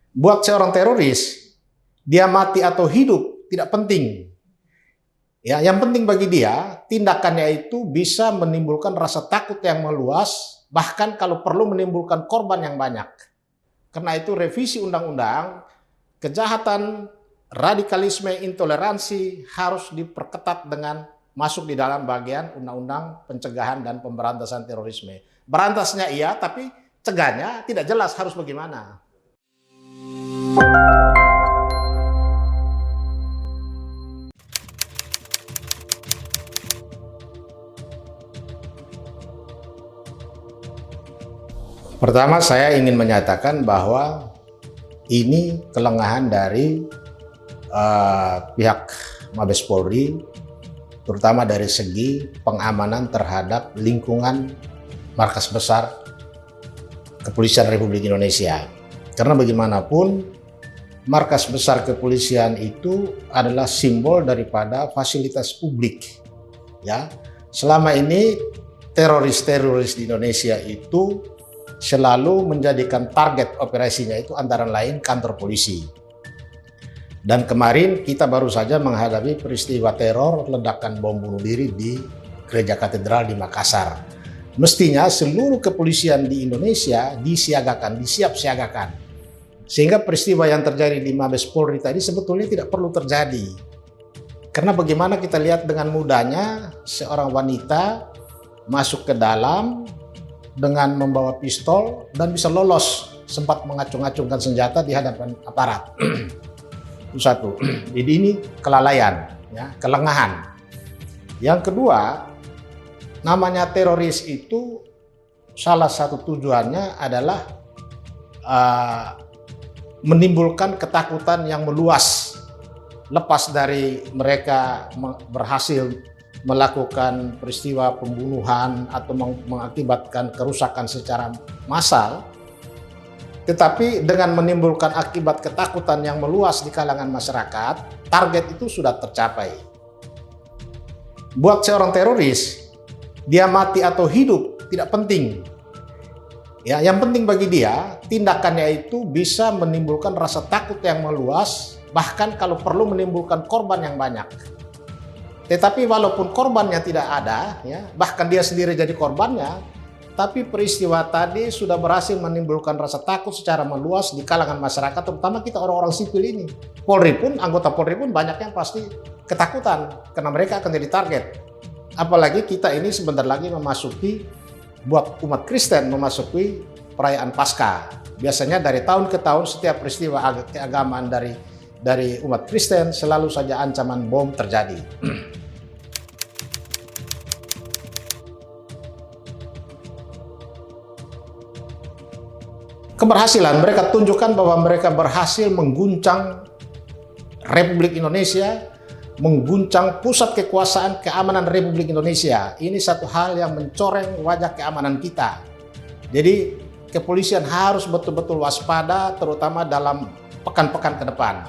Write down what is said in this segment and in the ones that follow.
Buat seorang teroris, dia mati atau hidup tidak penting. Ya, yang penting bagi dia, tindakannya itu bisa menimbulkan rasa takut yang meluas, bahkan kalau perlu menimbulkan korban yang banyak. Karena itu revisi undang-undang, kejahatan, radikalisme, intoleransi harus diperketat dengan masuk di dalam bagian undang-undang pencegahan dan pemberantasan terorisme. Berantasnya iya, tapi cegahnya tidak jelas harus bagaimana. Pertama, saya ingin menyatakan bahwa ini kelengahan dari pihak Mabes Polri, terutama dari segi pengamanan terhadap lingkungan markas besar Kepolisian Republik Indonesia. Karena bagaimanapun, markas besar kepolisian itu adalah simbol daripada fasilitas publik. Ya, selama ini teroris-teroris di Indonesia itu selalu menjadikan target operasinya itu antara lain kantor polisi. Dan kemarin kita baru saja menghadapi peristiwa teror ledakan bom bunuh diri di Gereja Katedral di Makassar. Mestinya seluruh kepolisian di Indonesia disiagakan, disiap-siagakan. Sehingga peristiwa yang terjadi di Mabes Polri tadi sebetulnya tidak perlu terjadi. Karena bagaimana kita lihat dengan mudahnya seorang wanita masuk ke dalam dengan membawa pistol dan bisa lolos, sempat mengacung-acungkan senjata di hadapan aparat. Itu satu. Jadi ini kelalaian, ya, kelengahan. Yang kedua, namanya teroris itu salah satu tujuannya adalah menimbulkan ketakutan yang meluas. Lepas dari mereka berhasil melakukan peristiwa pembunuhan atau mengakibatkan kerusakan secara massal, tetapi dengan menimbulkan akibat ketakutan yang meluas di kalangan masyarakat, target itu sudah tercapai. Buat seorang teroris, dia mati atau hidup tidak penting. Ya, yang penting bagi dia, tindakannya itu bisa menimbulkan rasa takut yang meluas, bahkan kalau perlu menimbulkan korban yang banyak. Tetapi walaupun korbannya tidak ada, ya, bahkan dia sendiri jadi korbannya, tapi peristiwa tadi sudah berhasil menimbulkan rasa takut secara meluas di kalangan masyarakat, terutama kita orang-orang sipil ini. Polri pun, anggota Polri pun banyak yang pasti ketakutan karena mereka akan jadi target. Apalagi kita ini sebentar lagi memasuki, buat umat Kristen memasuki perayaan Paskah. Biasanya dari tahun ke tahun setiap peristiwa keagamaan dari umat Kristen selalu saja ancaman bom terjadi. Keberhasilan mereka tunjukkan bahwa mereka berhasil mengguncang Republik Indonesia, mengguncang pusat kekuasaan keamanan Republik Indonesia. Ini satu hal yang mencoreng wajah keamanan kita. Jadi kepolisian harus betul-betul waspada, terutama dalam pekan-pekan ke depan.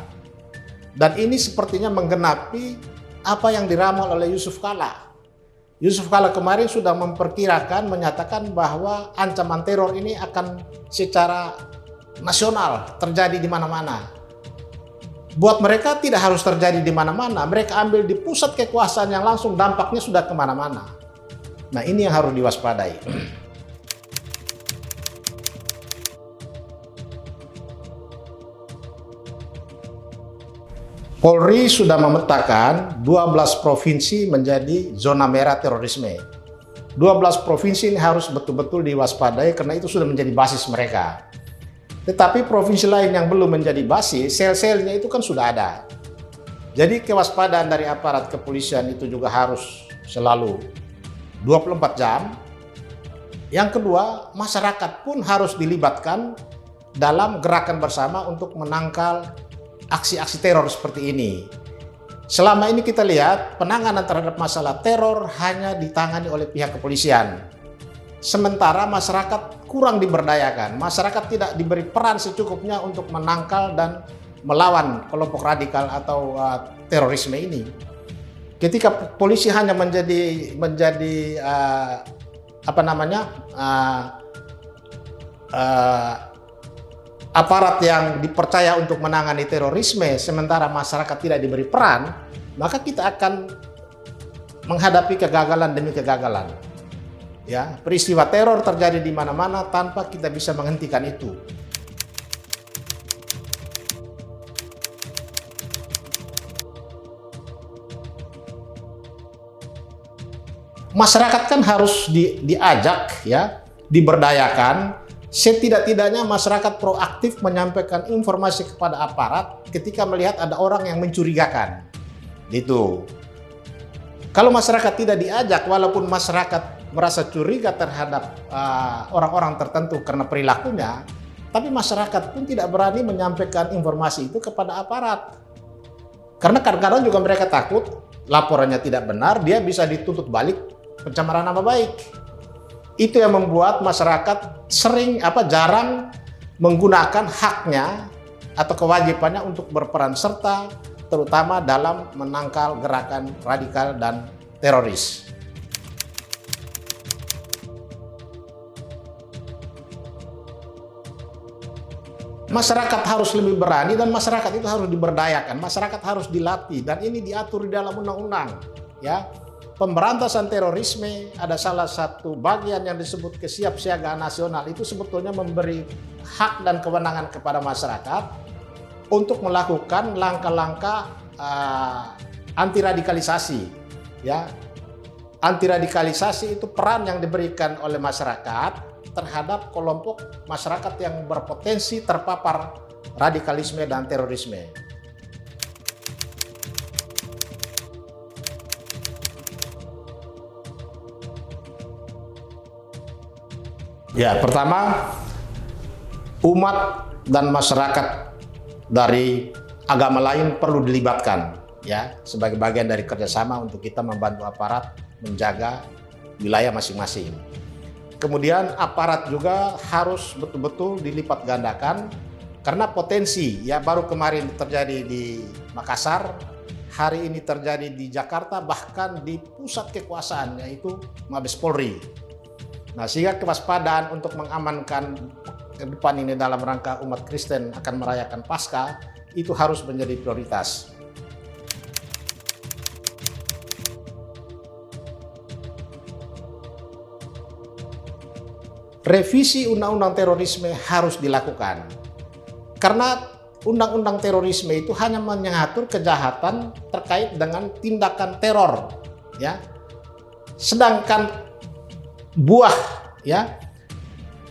Dan ini sepertinya menggenapi apa yang diramal oleh Yusuf Kalla. Yusuf Kalla kemarin sudah memperkirakan, menyatakan bahwa ancaman teror ini akan secara nasional terjadi di mana-mana. Buat mereka tidak harus terjadi di mana-mana, mereka ambil di pusat kekuasaan yang langsung dampaknya sudah kemana-mana. Nah, ini yang harus diwaspadai. Polri sudah memetakan 12 provinsi menjadi zona merah terorisme. 12 provinsi ini harus betul-betul diwaspadai karena itu sudah menjadi basis mereka. Tetapi provinsi lain yang belum menjadi basis, sel-selnya itu kan sudah ada. Jadi kewaspadaan dari aparat kepolisian itu juga harus selalu 24 jam. Yang kedua, masyarakat pun harus dilibatkan dalam gerakan bersama untuk menangkal aksi-aksi teror seperti ini. Selama ini kita lihat penanganan terhadap masalah teror hanya ditangani oleh pihak kepolisian. Sementara masyarakat kurang diberdayakan, masyarakat tidak diberi peran secukupnya untuk menangkal dan melawan kelompok radikal atau terorisme ini. Ketika polisi hanya menjadi aparat yang dipercaya untuk menangani terorisme sementara masyarakat tidak diberi peran, maka kita akan menghadapi kegagalan demi kegagalan. Ya, peristiwa teror terjadi di mana-mana tanpa kita bisa menghentikan itu. Masyarakat kan harus diajak, ya, diberdayakan. Setidak-tidaknya masyarakat proaktif menyampaikan informasi kepada aparat ketika melihat ada orang yang mencurigakan. Gitu. Kalau masyarakat tidak diajak, walaupun masyarakat merasa curiga terhadap orang-orang tertentu karena perilakunya, tapi masyarakat pun tidak berani menyampaikan informasi itu kepada aparat. Karena kadang-kadang juga mereka takut laporannya tidak benar, dia bisa dituntut balik pencemaran nama baik. Itu yang membuat masyarakat jarang menggunakan haknya atau kewajibannya untuk berperan serta terutama dalam menangkal gerakan radikal dan teroris. Masyarakat harus lebih berani dan masyarakat itu harus diberdayakan, masyarakat harus dilatih, dan ini diatur di dalam undang-undang, ya. Pemberantasan terorisme ada salah satu bagian yang disebut kesiapsiagaan nasional, itu sebetulnya memberi hak dan kewenangan kepada masyarakat untuk melakukan langkah-langkah anti radikalisasi, ya. Anti radikalisasi itu peran yang diberikan oleh masyarakat terhadap kelompok masyarakat yang berpotensi terpapar radikalisme dan terorisme. Ya, pertama, umat dan masyarakat dari agama lain perlu dilibatkan, ya, sebagai bagian dari kerjasama untuk kita membantu aparat menjaga wilayah masing-masing. Kemudian aparat juga harus betul-betul dilipat gandakan karena potensi, ya, baru kemarin terjadi di Makassar, hari ini terjadi di Jakarta, bahkan di pusat kekuasaan yaitu Mabes Polri. Nah, sehingga kewaspadaan untuk mengamankan ke depan ini dalam rangka umat Kristen akan merayakan Paskah itu harus menjadi prioritas. Revisi undang-undang terorisme harus dilakukan. Karena undang-undang terorisme itu hanya mengatur kejahatan terkait dengan tindakan teror, ya. Sedangkan buah, ya,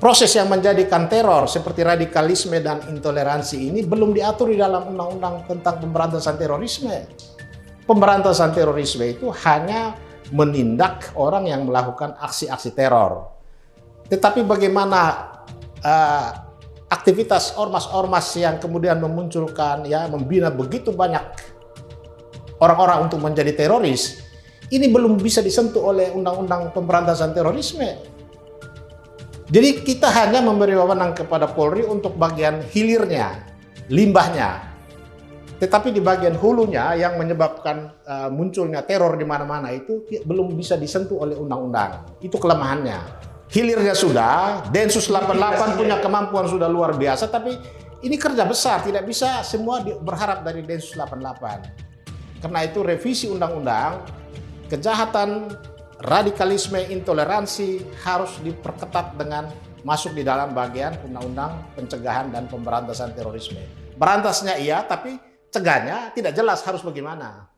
proses yang menjadikan teror seperti radikalisme dan intoleransi ini belum diatur di dalam undang-undang tentang pemberantasan terorisme. Pemberantasan terorisme itu hanya menindak orang yang melakukan aksi-aksi teror. Tetapi bagaimana aktivitas ormas-ormas yang kemudian memunculkan, ya, membina begitu banyak orang-orang untuk menjadi teroris, ini belum bisa disentuh oleh undang-undang pemberantasan terorisme. Jadi kita hanya memberi wewenang kepada Polri untuk bagian hilirnya, limbahnya. Tetapi di bagian hulunya yang menyebabkan munculnya teror di mana-mana itu belum bisa disentuh oleh undang-undang. Itu kelemahannya. Hilirnya sudah, Densus 88 punya kemampuan sudah luar biasa, tapi ini kerja besar, tidak bisa semua berharap dari Densus 88. Karena itu revisi undang-undang, kejahatan, radikalisme, intoleransi harus diperketat dengan masuk di dalam bagian undang-undang pencegahan dan pemberantasan terorisme. Berantasnya iya, tapi cegahnya tidak jelas harus bagaimana.